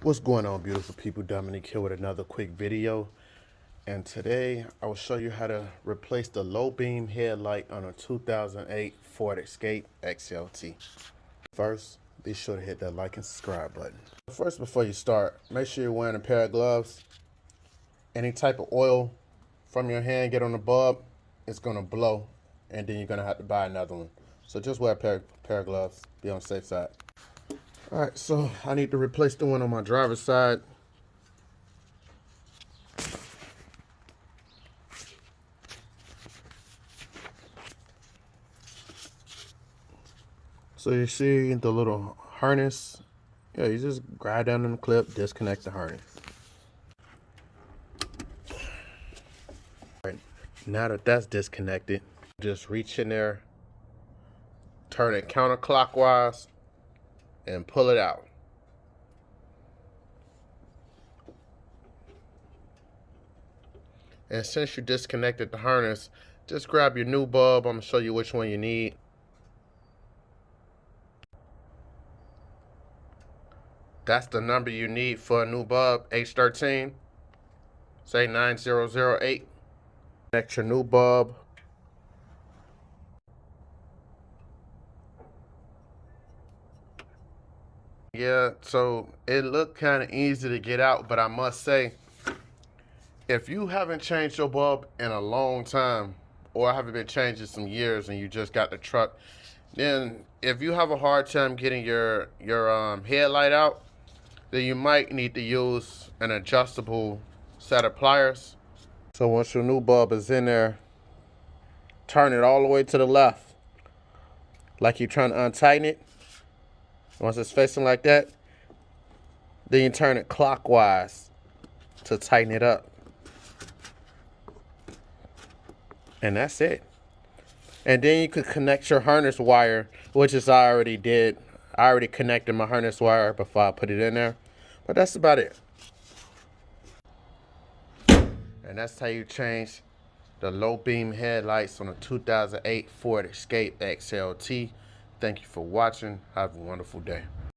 What's going on, beautiful people? Dominique here with another quick video, and today I will show you how to replace the low beam headlight on a 2008 Ford Escape XLT. First, be sure to hit that like and subscribe button. First, before you start, make sure you're wearing a pair of gloves. Any type of oil from your hand get on the bulb, it's gonna blow, and then you're gonna have to buy another one. So just wear a pair of gloves, be on the safe side. Alright, so I need to replace the one on my driver's side. So you see the little harness. Yeah, you just grab down on the clip, disconnect the harness. Right. Now that that's disconnected, just reach in there, turn it counterclockwise, and pull it out. And since you disconnected the harness, just grab your new bulb. I'm gonna show you which one you need. That's the number you need for a new bulb, H13. Say 9008. Connect your new bulb. Yeah, so it looked kind of easy to get out, but I must say, if you haven't changed your bulb in a long time, or haven't been changing some years and you just got the truck, then if you have a hard time getting your headlight out, then you might need to use an adjustable set of pliers. So once your new bulb is in there, turn it all the way to the left, like you're trying to untighten it. Once it's facing like that, then you turn it clockwise to tighten it up. And that's it. And then you could connect your harness wire, which is I already did. I already connected my harness wire before I put it in there. But that's about it. And that's how you change the low beam headlights on a 2008 Ford Escape XLT. Thank you for watching. Have a wonderful day.